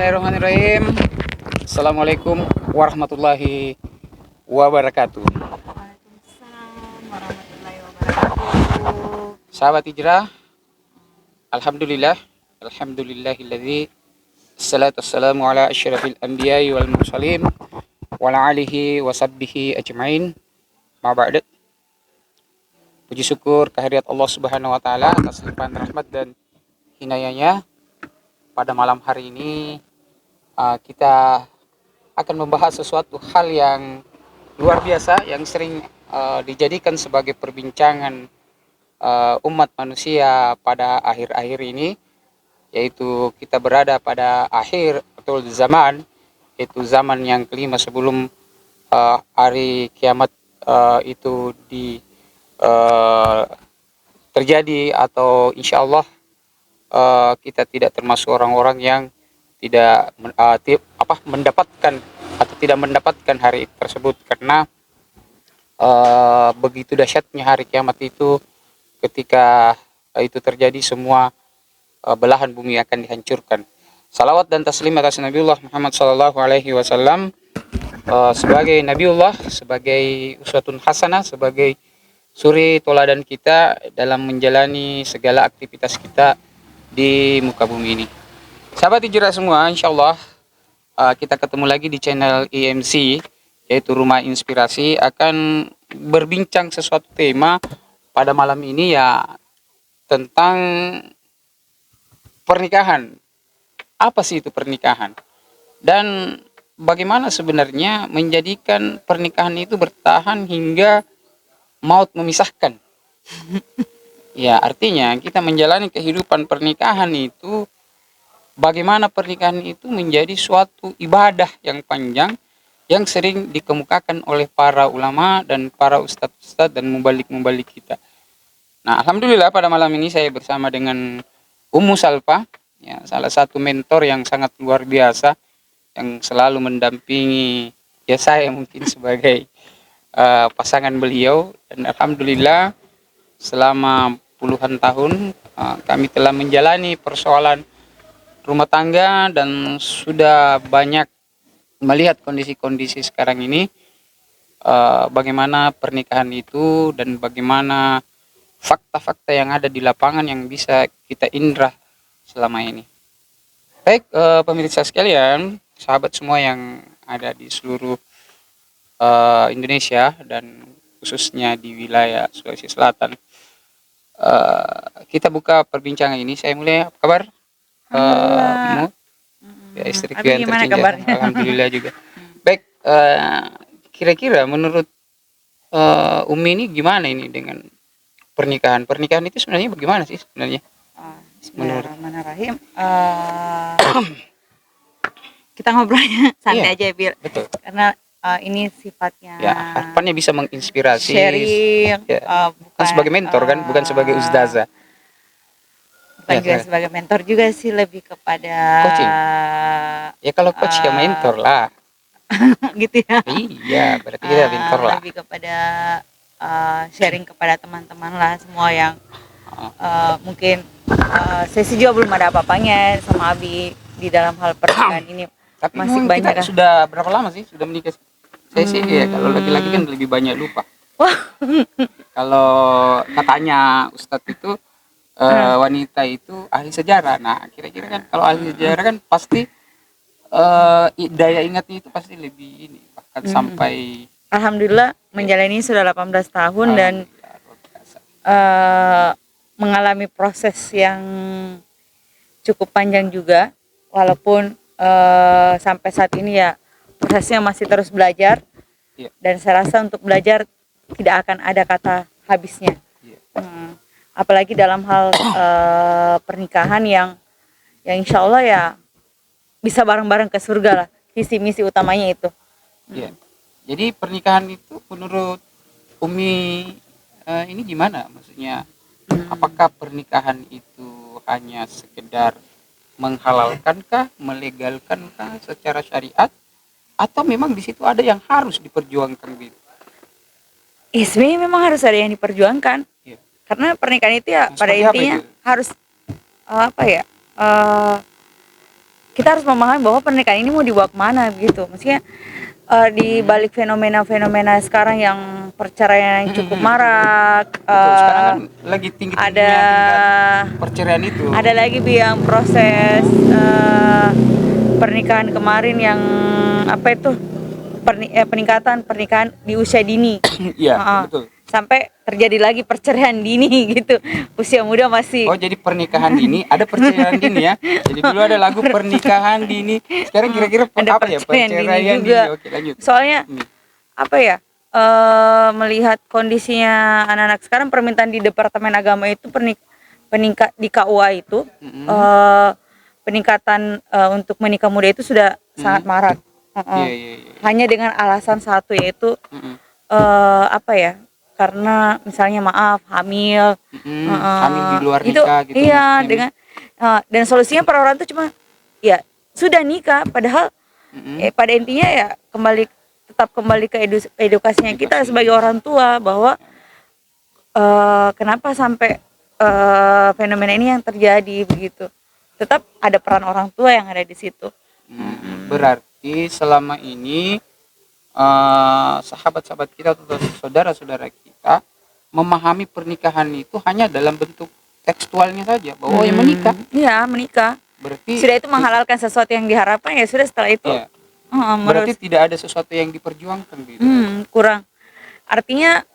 Bismillahirrahmanirrahim. Assalamualaikum warahmatullahi wabarakatuh. Waalaikumsalam warahmatullahi wabarakatuh. Sahabat hijrah, alhamdulillah, alhamdulillahilladzi salatu wassalamu ala asyrafil anbiya'i wal mursalin wa ala alihi wa sahbihi ajmain. Ma ba'd. Puji syukur kehadirat Allah Subhanahu wa taala atas limpahan rahmat dan hinayanya. Pada malam hari ini kita akan membahas sesuatu hal yang luar biasa yang sering dijadikan sebagai perbincangan umat manusia pada akhir-akhir ini, yaitu kita berada pada akhir betul zaman, yaitu zaman yang kelima sebelum hari kiamat itu terjadi, atau insya Allah kita tidak termasuk orang-orang yang tidak mendapatkan atau tidak mendapatkan hari tersebut, karena begitu dahsyatnya hari kiamat itu. Ketika itu terjadi, semua belahan bumi akan dihancurkan. Salawat dan taslim atas Nabiullah Muhammad sallallahu alaihi wasallam sebagai Nabiullah, sebagai uswatun hasanah, sebagai suri toladan kita dalam menjalani segala aktivitas kita di muka bumi ini. Sahabat hijrah semua, insyaallah kita ketemu lagi di channel EMC, yaitu Rumah Inspirasi, akan berbincang sesuatu tema pada malam ini, ya, tentang pernikahan. Apa sih itu pernikahan? Dan bagaimana sebenarnya menjadikan pernikahan itu bertahan hingga maut memisahkan? Ya, artinya kita menjalani kehidupan pernikahan itu, bagaimana pernikahan itu menjadi suatu ibadah yang panjang yang sering dikemukakan oleh para ulama dan para ustadz-ustadz dan mubalik-mubalik kita. Nah, alhamdulillah pada malam ini saya bersama dengan Ummu Salfa, ya, salah satu mentor yang sangat luar biasa yang selalu mendampingi ya saya mungkin sebagai pasangan beliau, dan alhamdulillah selama puluhan tahun kami telah menjalani persoalan rumah tangga dan sudah banyak melihat kondisi-kondisi sekarang ini, bagaimana pernikahan itu dan bagaimana fakta-fakta yang ada di lapangan yang bisa kita indra selama ini. Baik, pemirsa sekalian, sahabat semua yang ada di seluruh Indonesia dan khususnya di wilayah Sulawesi Selatan, kita buka perbincangan ini. Saya mulai. Apa kabar? Alhamdulillah. Ya, istriku Abi yang gimana tercinta. kabarnya? Alhamdulillah juga. Baik, kira-kira menurut Umi ini gimana ini dengan pernikahan? Pernikahan itu sebenarnya bagaimana sih sebenarnya? Bismillahirrahmanirrahim. Kita ngobrolnya santai aja, Bir. Betul. Karena ini sifatnya Ya, harapannya bisa menginspirasi. sharing, Ya. bukan Sebagai mentor kan, bukan sebagai ustazah. bukan Ya, juga sebagai mentor juga sih, lebih kepada coaching. Ya kalau coach ya mentor lah. gitu ya. Iya, berarti kita mentor lah. Lebih kepada sharing kepada teman-teman lah semua yang mungkin saya sih juga belum ada apa-apanya sama Abi di dalam hal pernikahan ini. Tapi Masih banyak kita kan? sudah berapa lama sih sudah menikah? Saya sih ya, kalau laki-laki kan lebih banyak lupa. Wah. Kalau katanya Ustadz itu wanita itu ahli sejarah. Nah, kira-kira kan kalau ahli sejarah kan pasti daya ingatnya itu pasti lebih ini, bahkan sampai Alhamdulillah menjalani sudah 18 tahun dan luar biasa. mengalami proses yang cukup panjang juga, walaupun sampai saat ini ya prosesnya masih terus belajar. Iya. Dan saya rasa untuk belajar tidak akan ada kata habisnya. Iya. Apalagi dalam hal pernikahan yang insya Allah ya bisa bareng-bareng ke surga lah, visi misi utamanya itu. Iya. Jadi pernikahan itu menurut Umi ini gimana? Maksudnya apakah pernikahan itu hanya sekedar menghalalkankah, melegalkankah secara syariat, atau memang di situ ada yang harus diperjuangkan gitu? Sebenarnya memang harus ada yang diperjuangkan. Iya. Karena pernikahan itu ya Nah, pada seperti apa intinya itu? harus apa ya? kita harus memahami bahwa pernikahan ini mau dibawa kemana gitu. Maksudnya di balik fenomena-fenomena sekarang yang perceraian yang cukup marak, Betul, sekarang kan lagi tinggi-tingginya ada tingkat perceraian itu. ada lagi yang proses pernikahan kemarin yang apa itu peningkatan pernikahan di usia dini. Iya, Heeh. betul. Sampai terjadi lagi perceraian dini gitu. Usia muda masih. Oh, jadi pernikahan dini, ada perceraian dini ya. Jadi dulu ada lagu pernikahan dini. Sekarang kira-kira Ada apa ya? perceraian dini Perceraian juga. dini. Oke, lanjut. Soalnya apa ya? Melihat kondisinya anak-anak sekarang, permintaan di Departemen Agama itu peningkat di KUA itu peningkatan untuk menikah muda itu sudah sangat marak. Iya, iya, iya. Hanya dengan alasan satu, yaitu apa ya? Karena misalnya maaf hamil, Hamil di luar itu nikah gitu. iya mungkin. dengan dan solusinya para orang tuh cuma ya sudah nikah, padahal pada intinya ya tetap kembali ke edukasinya kita sebagai orang tua, bahwa kenapa sampai fenomena ini yang terjadi begitu. Tetap ada peran orang tua yang ada di situ. Berarti selama ini sahabat-sahabat kita atau saudara-saudara kita memahami pernikahan itu hanya dalam bentuk tekstualnya saja, bahwa yang menikah. Iya, menikah. Berarti Sudah itu menghalalkan sesuatu yang diharapkan, ya sudah setelah itu. ya, berarti tidak ada sesuatu yang diperjuangkan gitu. Kurang. Artinya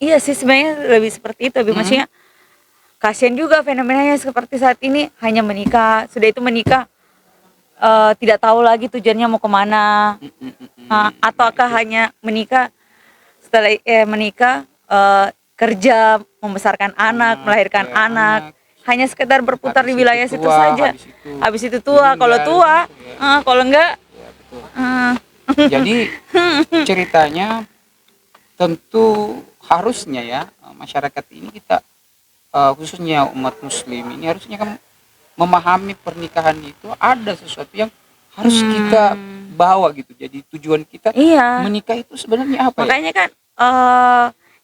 iya sih sebenarnya lebih seperti itu. Maksudnya kasihan juga fenomenanya seperti saat ini, hanya menikah, sudah itu menikah tidak tahu lagi tujuannya mau kemana, ataukah hanya menikah setelah menikah kerja, membesarkan anak, melahirkan anak, hanya sekedar berputar di wilayah situ saja. Habis itu tua, kalau tua, kalau enggak. Ya, betul. Jadi ceritanya tentu harusnya ya masyarakat ini kita khususnya umat muslim ini harusnya kan memahami pernikahan itu ada sesuatu yang harus kita bawa gitu. Jadi tujuan kita menikah itu sebenarnya apa? Makanya kan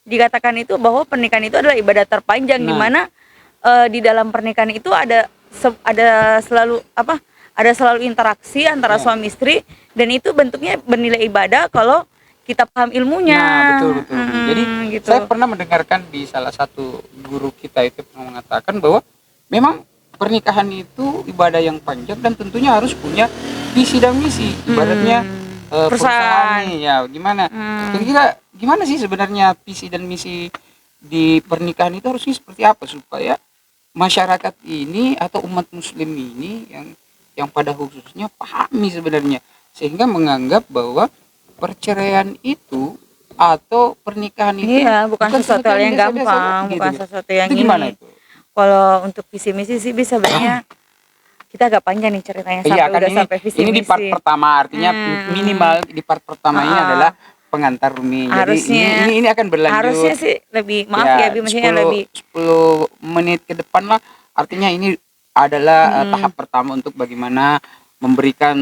dikatakan itu bahwa pernikahan itu adalah ibadah terpanjang, di mana di dalam pernikahan itu ada selalu interaksi antara suami istri, dan itu bentuknya bernilai ibadah kalau kita paham ilmunya. Nah, betul. Jadi gitu. saya pernah mendengarkan di salah satu guru kita itu pernah mengatakan bahwa memang pernikahan itu ibadah yang panjang dan tentunya harus punya visi dan misi. Ibaratnya perusahaan nih ya, gimana? Kira-kira gimana sih sebenarnya visi dan misi di pernikahan itu harusnya seperti apa supaya masyarakat ini atau umat muslim ini yang pada khususnya pahami sebenarnya, sehingga menganggap bahwa perceraian itu atau pernikahan itu bukan sesuatu hal yang gampang, bukan sesuatu yang itu gimana itu? Kalau untuk visi misi sih bisa banyak. Kita agak panjang nih ceritanya sampai visi misi. Ini di part pertama, artinya minimal di part pertama ini adalah pengantar Rumi. Harusnya, Jadi ini akan berlanjut. Harusnya sih lebih maksudnya 10 lebih 10 menit ke depan lah. Artinya ini adalah tahap pertama untuk bagaimana memberikan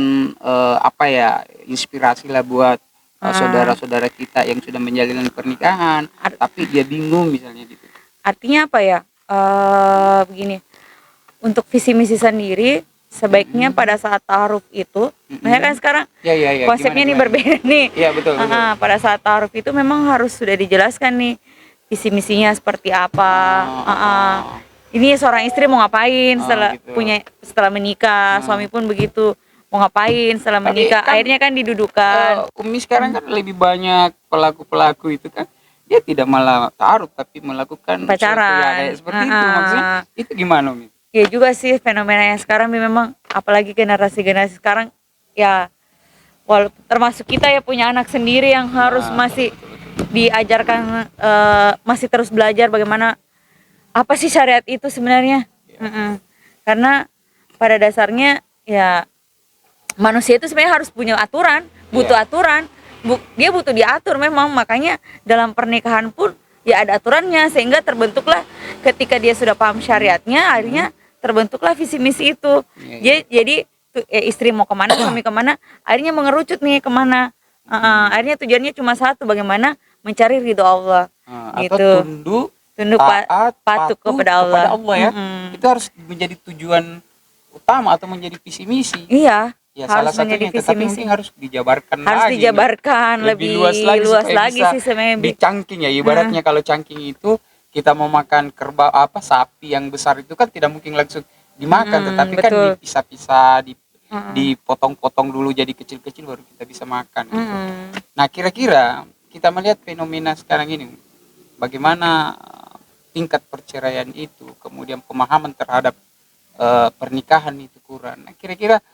inspirasi lah buat saudara-saudara kita yang sudah menjalin pernikahan tapi dia bingung misalnya gitu. Artinya apa ya? Begini, untuk visi misi sendiri sebaiknya pada saat ta'aruf itu, makanya kan sekarang konsepnya ini berbeda nih. Iya, betul. Pada saat ta'aruf itu memang harus sudah dijelaskan nih visi misinya seperti apa. Ini seorang istri mau ngapain setelah menikah, suami pun begitu, mau ngapain setelah menikah. Akhirnya kan didudukan. Umi sekarang kan lebih banyak pelaku-pelaku itu kan dia tidak malah ta'aruf tapi melakukan pacaran seperti itu. Maksudnya itu gimana, Umi? Ya juga sih fenomena yang sekarang memang, apalagi generasi sekarang ya, termasuk kita ya punya anak sendiri yang harus masih diajarkan, masih terus belajar bagaimana apa sih syariat itu sebenarnya. Karena pada dasarnya ya manusia itu sebenarnya harus punya aturan, butuh aturan. Dia butuh diatur memang, makanya dalam pernikahan pun ya ada aturannya, sehingga terbentuklah ketika dia sudah paham syariatnya, akhirnya terbentuklah visi misi itu. Jadi istri mau kemana, suami kemana, akhirnya mengerucut nih kemana. Akhirnya tujuannya cuma satu, bagaimana mencari ridho Allah. Atau tunduk patuh kepada Allah. Ya. Itu harus menjadi tujuan utama atau menjadi visi misi. Iya, Ya harus salah menjadi satunya, visi tetapi misi. mungkin harus dijabarkan Harus lagi, dijabarkan lebih lebih luas lagi luas supaya lagi bisa sih sebenarnya, Bi. dicangking ya. Ibaratnya kalau cangking itu kita mau makan kerbau apa sapi yang besar itu kan tidak mungkin langsung dimakan, tetapi kan Betul. dipisah-pisah, Mm-mm. dipotong-potong dulu jadi kecil-kecil baru kita bisa makan gitu. Mm-mm. Nah, kira-kira kita melihat fenomena sekarang ini, bagaimana tingkat perceraian itu, kemudian pemahaman terhadap pernikahan itu kurang. Nah, kira-kira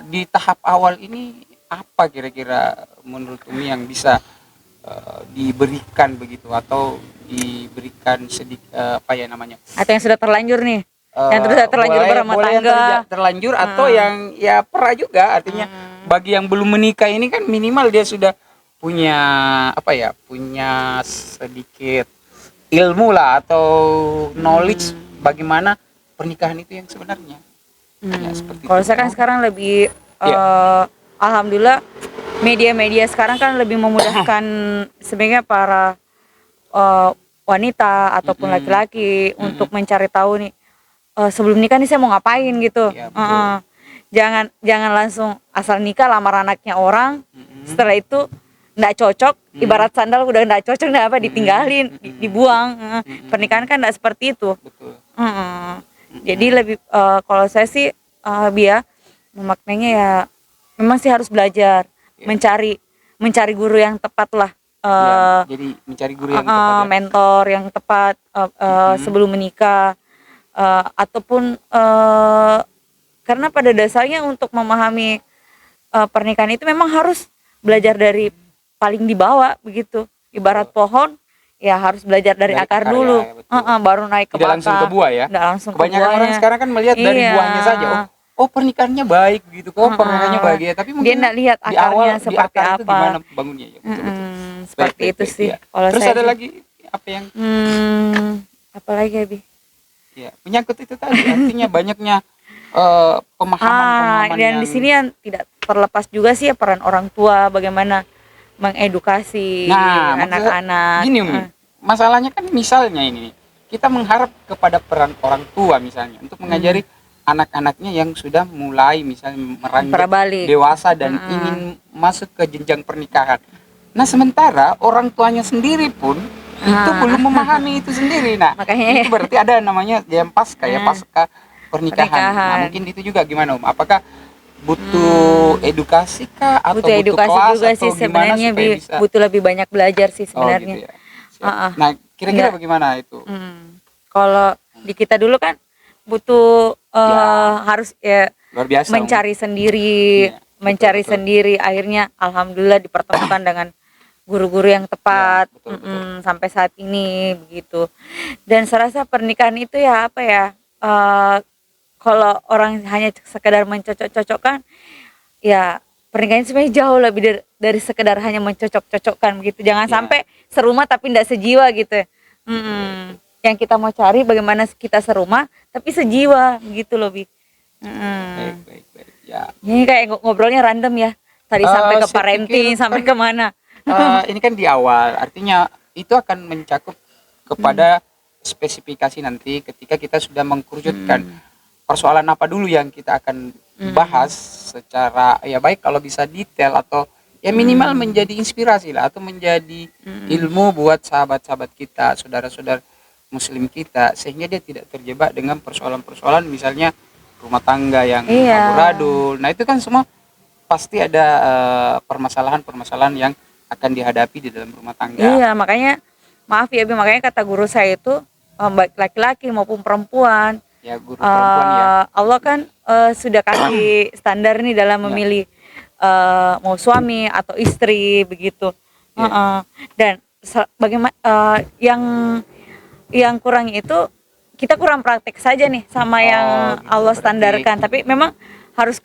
di tahap awal ini apa kira-kira menurut Umi yang bisa diberikan begitu, atau diberikan sedikit apa ya namanya, Atau yang sudah terlanjur nih, yang sudah terlanjur boleh berumah boleh yang tangga. terlanjur atau yang ya pernah juga, artinya bagi yang belum menikah ini kan minimal dia sudah punya apa ya, punya sedikit ilmu lah atau knowledge bagaimana pernikahan itu yang sebenarnya. Ya, seperti Kalau itu. saya kan sekarang lebih Ya. alhamdulillah media-media sekarang kan lebih memudahkan sebenarnya para wanita ataupun Mm-mm. laki-laki Mm-mm. untuk mencari tahu nih sebelum nikah nih saya mau ngapain gitu. Ya, betul. Jangan langsung asal nikah lamar anaknya orang, Mm-mm. setelah itu nggak cocok, ibarat sandal udah nggak cocok, nggak apa ditinggalin, dibuang. Pernikahan kan nggak seperti itu. Betul. Jadi lebih kalau saya sih Bia memaknainya ya memang sih harus belajar, mencari guru yang tepat lah. Ya, jadi mencari guru yang tepat ya. Mentor yang tepat sebelum menikah, ataupun karena pada dasarnya untuk memahami pernikahan itu memang harus belajar dari paling di bawah begitu, ibarat pohon ya harus belajar dari akar dulu, ya, betul. baru naik ke Tidak batang, langsung ke buah ya. tidak langsung ke Kebanyakan orang buahnya. sekarang kan melihat dari Iya. buahnya saja. Oh pernikahannya baik gitu, pernikahannya bahagia, tapi Dia mungkin nggak lihat di akarnya awal seperti di akar itu apa. gimana bangunnya ya. Betul, betul. Seperti itu sih. Ya. Kalau Terus saya ada sih. lagi apa yang Apa lagi ya, Bi? ya menyangkut itu tadi, artinya banyaknya pemahaman Dan yang di sini yang tidak terlepas juga sih ya peran orang tua bagaimana mengedukasi anak-anak. Gini Umi, masalahnya kan misalnya ini kita mengharap kepada peran orang tua misalnya untuk mengajari anak-anaknya yang sudah mulai misalnya meranjak Balik. dewasa dan ingin masuk ke jenjang pernikahan. Nah sementara orang tuanya sendiri pun itu belum memahami itu sendiri. Nah Makanya itu berarti ada namanya yang pasca pernikahan. Nah mungkin itu juga gimana Apakah butuh edukasi kah atau butuh edukasi kelas juga atau sih gimana sebenarnya, supaya bisa butuh lebih banyak belajar sih sebenarnya. gitu ya. Siap. Nah kira-kira bagaimana itu? Kalau di kita dulu kan butuh harus ya Luar biasa mencari sendiri, Iya, mencari betul. sendiri. Akhirnya alhamdulillah dipertemukan dengan guru-guru yang tepat. Iya, betul. Sampai saat ini begitu. Dan saya rasa pernikahan itu ya apa ya, kalau orang hanya sekedar mencocok-cocokkan, ya pernikahan sebenarnya jauh lebih dari sekedar hanya mencocok-cocokkan begitu. Jangan Iya. sampai serumah tapi tidak sejiwa gitu. Yang kita mau cari bagaimana kita serumah tapi sejiwa gitu loh, Bi. Baik. Ya. Ini kayak ngobrolnya random ya. Tadi sampai ke Saya parenting, pikir sampai kan, kemana? ini kan di awal, artinya itu akan mencakup kepada spesifikasi nanti ketika kita sudah mengkerucutkan persoalan apa dulu yang kita akan bahas secara ya baik kalau bisa detail atau ya minimal menjadi inspirasi lah atau menjadi ilmu buat sahabat-sahabat kita, saudara-saudara muslim kita, sehingga dia tidak terjebak dengan persoalan-persoalan misalnya rumah tangga yang amburadul. Nah itu kan semua pasti ada permasalahan-permasalahan yang akan dihadapi di dalam rumah tangga. Iya, makanya maaf ya, Bi, makanya kata guru saya itu baik laki-laki maupun perempuan, Ya guru perempuan ya. Allah kan sudah kasih standar nih dalam memilih mau suami atau istri begitu. Dan bagaimana yang kurang itu kita kurang praktek saja nih sama yang gitu, Allah berarti standarkan. Tapi memang harus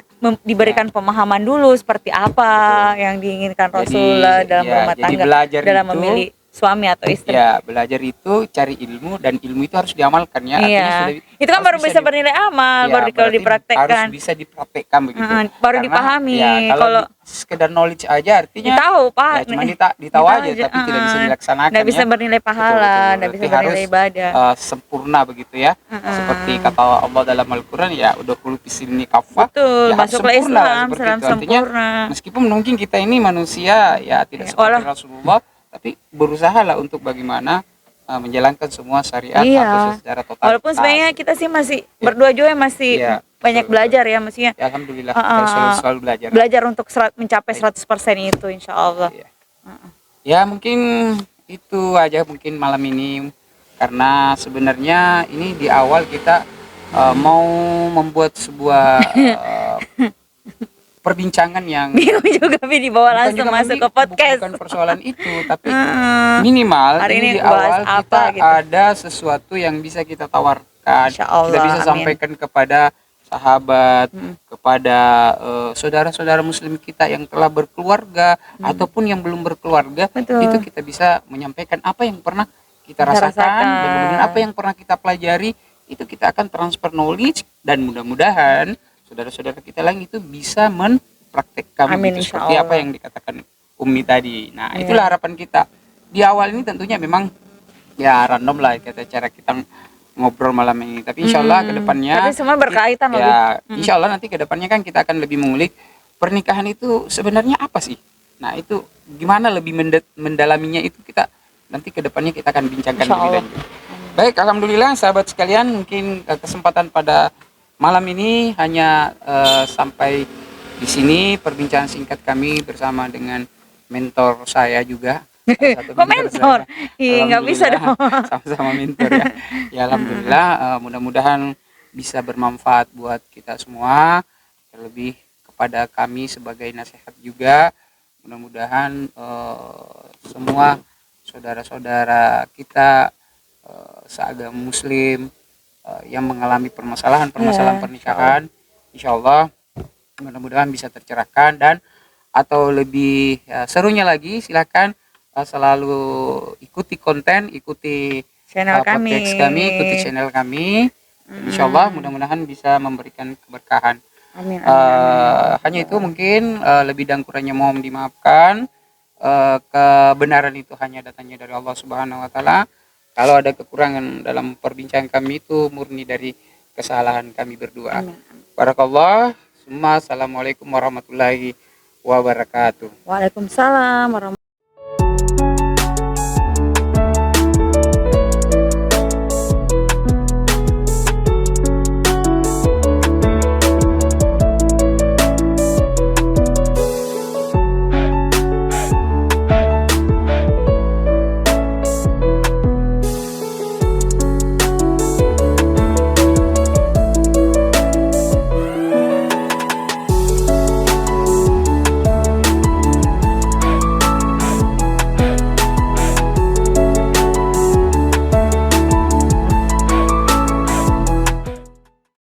diberikan pemahaman dulu seperti apa yang diinginkan Rasulullah dalam rumah jadi tangga, belajar dalam itu memilih suami atau istri. Ya, belajar itu cari ilmu dan ilmu itu harus diamalkan ya. Artinya Iya, sudah itu kan harus baru bisa di- bernilai amal, ya, baru kalau berarti harus dipraktekkan. bisa dipraktekkan begitu. Baru Karena dipahami. ya kalau Kalau sekedar knowledge aja artinya ditahu ya pak, cuma ditahu aja tapi tidak bisa dilaksanakan nggak bisa ya. bernilai Betul, pahala, betul. nggak Berarti bisa bernilai harus ibadah. sempurna begitu ya. Seperti kata Allah dalam Al-Qur'an ya udah kulu ini kafah. Betul, Ya harus masuklah sempurna lah Islam, seperti Islam itu. Artinya sempurna. meskipun mungkin kita ini manusia ya tidak Ya, seperti walau Rasulullah, tapi berusaha lah untuk bagaimana menjalankan semua syariat atau iya, secara total. walaupun sebenarnya kita sih masih berdua juga masih Iya, banyak betul, belajar ya, maksudnya Ya, alhamdulillah kita selalu belajar. belajar untuk mencapai 100% itu insya Allah. Iya. Ya mungkin itu aja mungkin malam ini karena sebenarnya ini di awal kita mau membuat sebuah perbincangan yang Bingung juga Bi dibawa bukan langsung juga masuk ke podcast. bukan persoalan itu tapi Heeh. minimal Hari ini ini di bahas awal apa kita gitu. ada sesuatu yang bisa kita tawarkan, Insya Allah, kita bisa amin. sampaikan kepada sahabat, kepada saudara-saudara muslim kita yang telah berkeluarga ataupun yang belum berkeluarga. Betul. Itu kita bisa menyampaikan apa yang pernah kita Kita rasakan rasakan. dan kemudian apa yang pernah kita pelajari, itu kita akan transfer knowledge dan mudah-mudahan saudara-saudara kita lain itu bisa mempraktekkan Amin, begitu, insya seperti apa Allah. yang dikatakan Umi tadi. Nah, Iya. itulah harapan kita. Di awal ini tentunya memang ya random lah kita cara kita ngobrol malam ini. Tapi insya Allah ke depannya Tapi semua berkaitan loh, ya, insya Allah nanti ke depannya kan kita akan lebih mengulik pernikahan itu sebenarnya apa sih. Nah, itu gimana lebih mendalaminya itu kita nanti ke depannya kita akan bincangkan Insya lebih Allah. lanjut. Baik, alhamdulillah sahabat sekalian, mungkin kesempatan pada malam ini hanya sampai di sini perbincangan singkat kami bersama dengan mentor saya juga. Salah satu Kok mentor? saya. Ih, nggak bisa Alhamdulillah, dong. sama-sama mentor ya. Ya alhamdulillah mudah-mudahan bisa bermanfaat buat kita semua, terlebih kepada kami sebagai nasihat juga. Mudah-mudahan semua saudara-saudara kita seagama muslim yang mengalami permasalahan pernikahan, insya Allah mudah-mudahan bisa tercerahkan dan atau lebih serunya lagi silakan selalu ikuti konten, ikuti Channel podcast kami, ikuti channel kami. Insya Allah mudah-mudahan bisa memberikan keberkahan. Amin. Hanya itu mungkin lebih dan kurangnya mohon dimaafkan. Kebenaran itu hanya datangnya dari Allah Subhanahu Wa Taala. Kalau ada kekurangan dalam perbincangan kami itu murni dari kesalahan kami berdua. Barakallah. Assalamualaikum warahmatullahi wabarakatuh. Waalaikumsalam warahmatullahi